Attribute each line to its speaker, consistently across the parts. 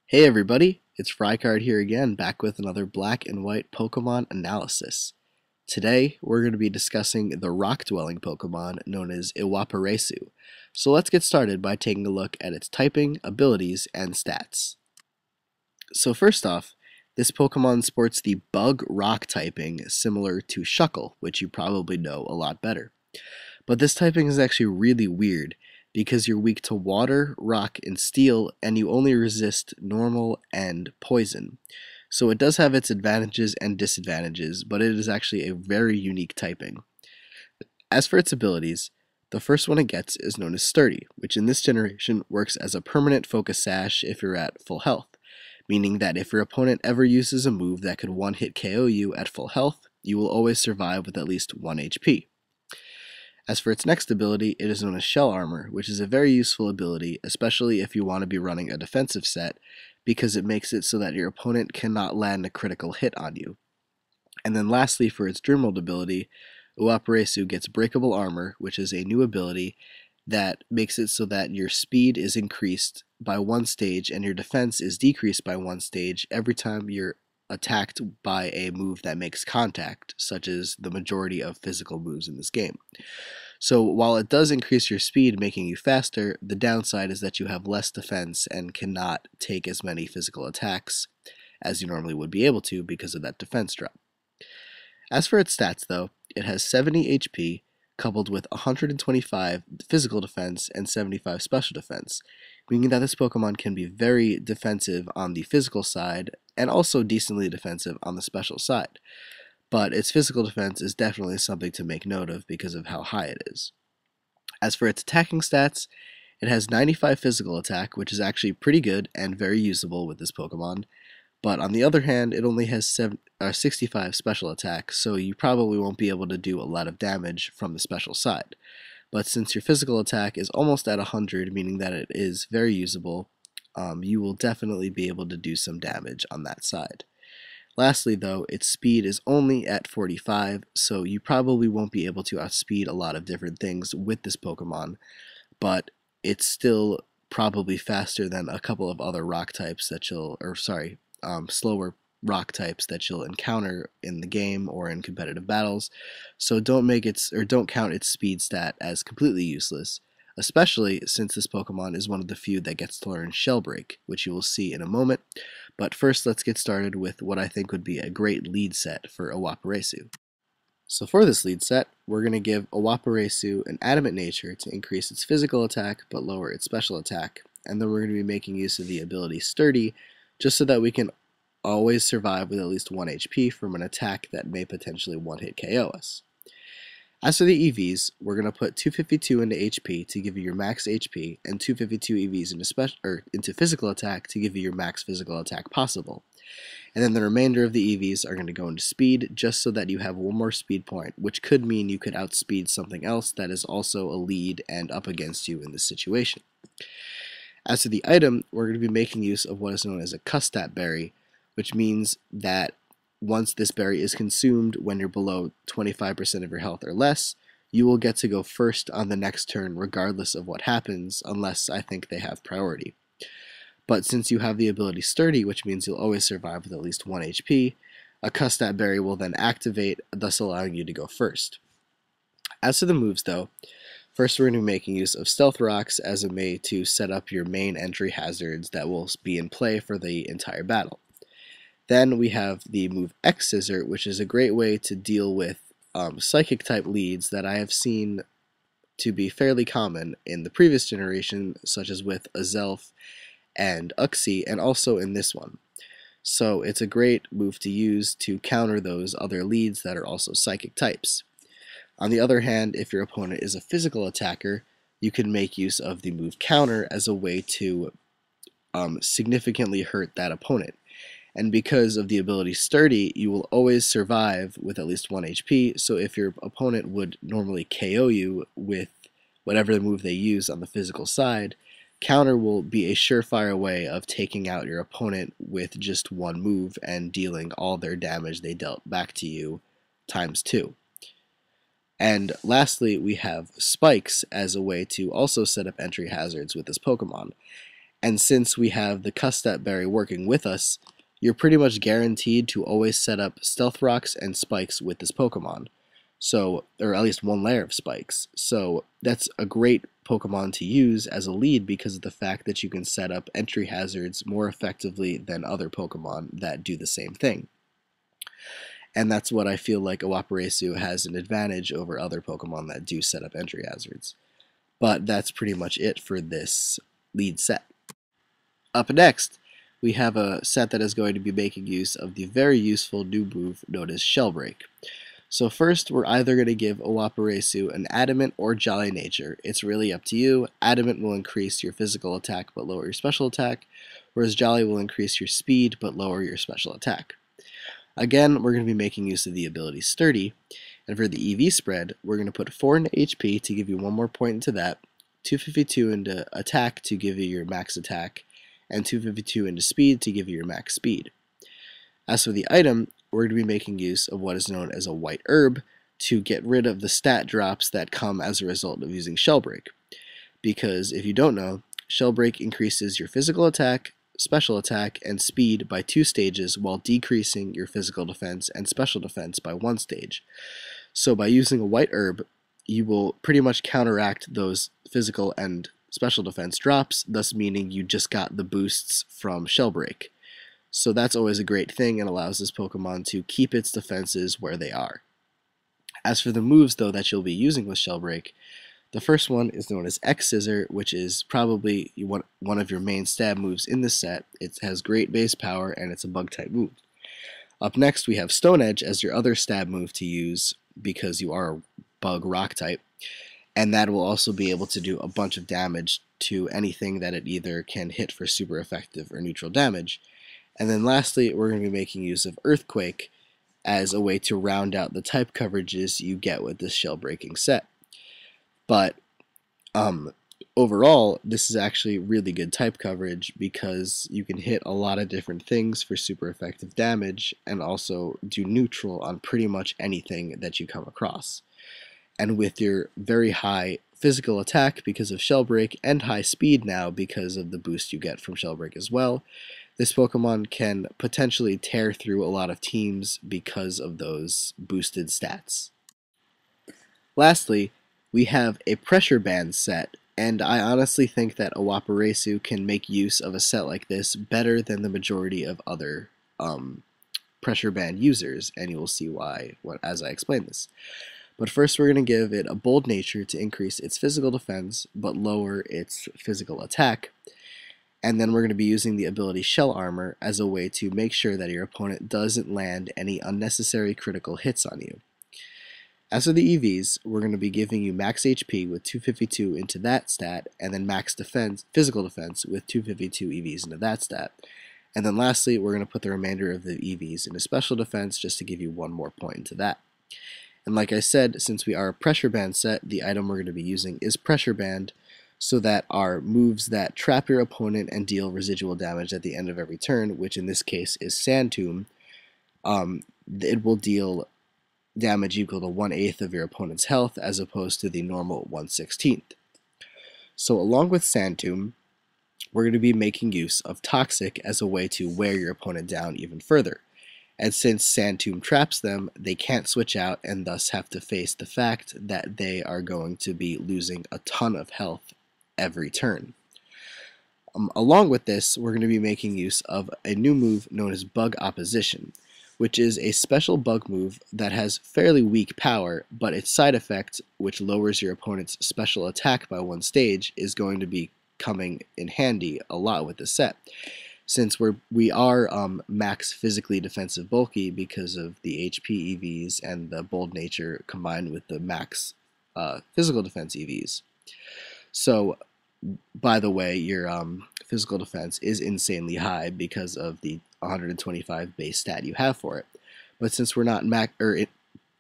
Speaker 1: Hey everybody, it's Frycard here again, back with another black and white Pokemon analysis. Today, we're going to be discussing the rock-dwelling Pokemon known as Iwaparesu. So let's get started by taking a look at its typing, abilities, and stats. So first off, this Pokemon sports the Bug Rock typing similar to Shuckle, which you probably know a lot better. But this typing is actually really weird because you're weak to water, rock, and steel, and you only resist normal and poison. So it does have its advantages and disadvantages, but it is actually a very unique typing. As for its abilities, the first one it gets is known as Sturdy, which in this generation works as a permanent focus sash if you're at full health, meaning that if your opponent ever uses a move that could one-hit KO you at full health, you will always survive with at least 1 HP. As for its next ability, it is known as Shell Armor, which is a very useful ability, especially if you want to be running a defensive set, because it makes it so that your opponent cannot land a critical hit on you. And then lastly, for its Dreamworld ability, Iwaparesu gets Breakable Armor, which is a new ability that makes it so that your speed is increased by 1 stage and your defense is decreased by 1 stage every time you're attacked by a move that makes contact, such as the majority of physical moves in this game. So while it does increase your speed, making you faster, the downside is that you have less defense and cannot take as many physical attacks as you normally would be able to because of that defense drop. As for its stats though, it has 70 HP coupled with 125 physical defense and 75 special defense, meaning that this Pokemon can be very defensive on the physical side and also decently defensive on the special side. But its physical defense is definitely something to make note of because of how high it is. As for its attacking stats, it has 95 physical attack, which is actually pretty good and very usable with this Pokemon. But on the other hand, it only has 65 special attack, so you probably won't be able to do a lot of damage from the special side. But since your physical attack is almost at 100, meaning that it is very usable, you will definitely be able to do some damage on that side. Lastly though, its speed is only at 45, so you probably won't be able to outspeed a lot of different things with this Pokemon, but it's still probably faster than a couple of other rock types that slower rock types that you'll encounter in the game or in competitive battles, so don't count its speed stat as completely useless, especially since this Pokemon is one of the few that gets to learn Shell Break, which you will see in a moment. But first, let's get started with what I think would be a great lead set for Iwaparesu. So for this lead set, we're going to give Iwaparesu an Adamant Nature to increase its physical attack but lower its special attack, and then we're going to be making use of the ability Sturdy just so that we can always survive with at least 1 HP from an attack that may potentially one-hit KO us. As for the EVs, we're going to put 252 into HP to give you your max HP, and 252 EVs into physical attack to give you your max physical attack possible. And then the remainder of the EVs are going to go into speed, just so that you have 1 more speed point, which could mean you could outspeed something else that is also a lead and up against you in this situation. As to the item, we're going to be making use of what is known as a Custap berry, which means that once this berry is consumed when you're below 25% of your health or less, you will get to go first on the next turn regardless of what happens, unless I think they have priority. But since you have the ability Sturdy, which means you'll always survive with at least 1 HP, a Custap berry will then activate, thus allowing you to go first. As to the moves though, first we're going to be making use of Stealth Rocks as a way to set up your main entry hazards that will be in play for the entire battle. Then we have the move X Scissor, which is a great way to deal with psychic type leads that I have seen to be fairly common in the previous generation, such as with Azelf and Uxie, and also in this one. So it's a great move to use to counter those other leads that are also psychic types. On the other hand, if your opponent is a physical attacker, you can make use of the move Counter as a way to significantly hurt that opponent. And because of the ability Sturdy, you will always survive with at least 1 HP, so if your opponent would normally KO you with whatever the move they use on the physical side, Counter will be a surefire way of taking out your opponent with just 1 move and dealing all their damage they dealt back to you times 2. And lastly, we have Spikes as a way to also set up entry hazards with this Pokemon. And since we have the Custap berry working with us, you're pretty much guaranteed to always set up stealth rocks and spikes with this Pokemon. So, or at least one layer of spikes. So that's a great Pokemon to use as a lead because of the fact that you can set up entry hazards more effectively than other Pokemon that do the same thing. And that's what I feel like Iwaparesu has an advantage over other Pokemon that do set up entry hazards. But that's pretty much it for this lead set. Up next, we have a set that is going to be making use of the very useful new move known as Shell Break. So first, we're either going to give Iwaparesu an Adamant or Jolly Nature. It's really up to you. Adamant will increase your physical attack but lower your special attack, whereas Jolly will increase your speed but lower your special attack. Again, we're going to be making use of the ability Sturdy, and for the EV spread, we're going to put 4 into HP to give you 1 more point into that, 252 into attack to give you your max attack, and 252 into speed to give you your max speed. As for the item, we're going to be making use of what is known as a white herb to get rid of the stat drops that come as a result of using Shell Break. Because if you don't know, Shell Break increases your physical attack, special attack, and speed by 2 stages while decreasing your physical defense and special defense by 1 stage. So by using a white herb, you will pretty much counteract those physical and special defense drops, thus meaning you just got the boosts from Shell Break. So that's always a great thing and allows this Pokemon to keep its defenses where they are. As for the moves, though, that you'll be using with Shell Break, the first one is known as X-Scissor, which is probably one of your main stab moves in this set. It has great base power, and it's a bug-type move. Up next, we have Stone Edge as your other stab move to use, because you are a bug-rock type, and that will also be able to do a bunch of damage to anything that it either can hit for super effective or neutral damage. And then lastly, we're going to be making use of Earthquake as a way to round out the type coverages you get with this shell breaking set. But overall, this is actually really good type coverage because you can hit a lot of different things for super effective damage and also do neutral on pretty much anything that you come across. And with your very high physical attack because of Shell Break and high speed now because of the boost you get from Shell Break as well, this Pokemon can potentially tear through a lot of teams because of those boosted stats. Lastly, we have a Pressure Band set, and I honestly think that Iwaparesu can make use of a set like this better than the majority of other Pressure Band users, and you will see why as I explain this. But first we're going to give it a Bold Nature to increase its physical defense, but lower its physical attack. And then we're going to be using the ability Shell Armor as a way to make sure that your opponent doesn't land any unnecessary critical hits on you. As for the EVs, we're going to be giving you max HP with 252 into that stat, and then max defense, physical defense with 252 EVs into that stat. And then lastly, we're going to put the remainder of the EVs into special defense just to give you 1 more point into that. And like I said, since we are a Pressure Band set, the item we're going to be using is Pressure Band, so that our moves that trap your opponent and deal residual damage at the end of every turn, which in this case is Sand Tomb, it will deal damage equal to 1/8 of your opponent's health as opposed to the normal 1/16. So along with Sand Tomb, we're going to be making use of Toxic as a way to wear your opponent down even further. And since Sand Tomb traps them, they can't switch out and thus have to face the fact that they are going to be losing a ton of health every turn. Along with this, we're going to be making use of a new move known as Bug Opposition, which is a special bug move that has fairly weak power, but its side effect, which lowers your opponent's special attack by 1 stage, is going to be coming in handy a lot with the set. Since we are max physically defensive bulky because of the HP EVs and the Bold Nature combined with the max physical defense EVs. So, by the way, your physical defense is insanely high because of the 125 base stat you have for it. But since we're not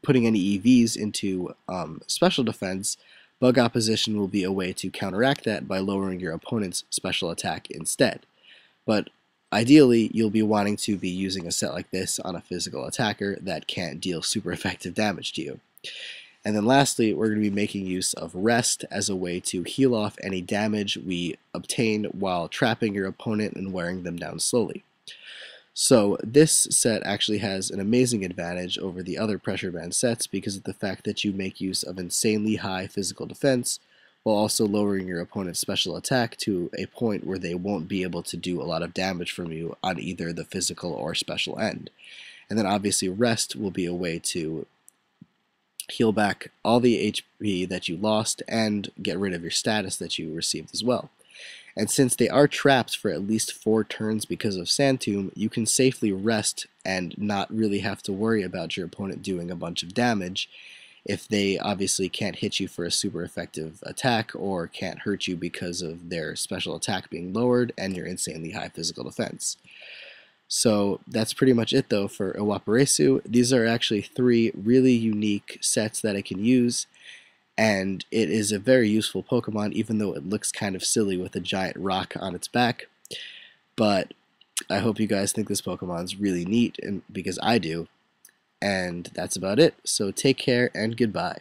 Speaker 1: putting any EVs into special defense, Bug Opposition will be a way to counteract that by lowering your opponent's special attack instead. But ideally, you'll be wanting to be using a set like this on a physical attacker that can't deal super effective damage to you. And then lastly, we're going to be making use of Rest as a way to heal off any damage we obtain while trapping your opponent and wearing them down slowly. So this set actually has an amazing advantage over the other pressure band sets because of the fact that you make use of insanely high physical defense while also lowering your opponent's special attack to a point where they won't be able to do a lot of damage from you on either the physical or special end. And then obviously Rest will be a way to heal back all the HP that you lost and get rid of your status that you received as well. And since they are trapped for at least 4 turns because of Sand Tomb, you can safely rest and not really have to worry about your opponent doing a bunch of damage if they obviously can't hit you for a super effective attack or can't hurt you because of their special attack being lowered and your insanely high physical defense. So that's pretty much it though for Iwaparesu. These are actually 3 really unique sets that I can use, and it is a very useful Pokemon even though it looks kind of silly with a giant rock on its back. But I hope you guys think this Pokemon's really neat, and because I do. And that's about it. So take care and goodbye.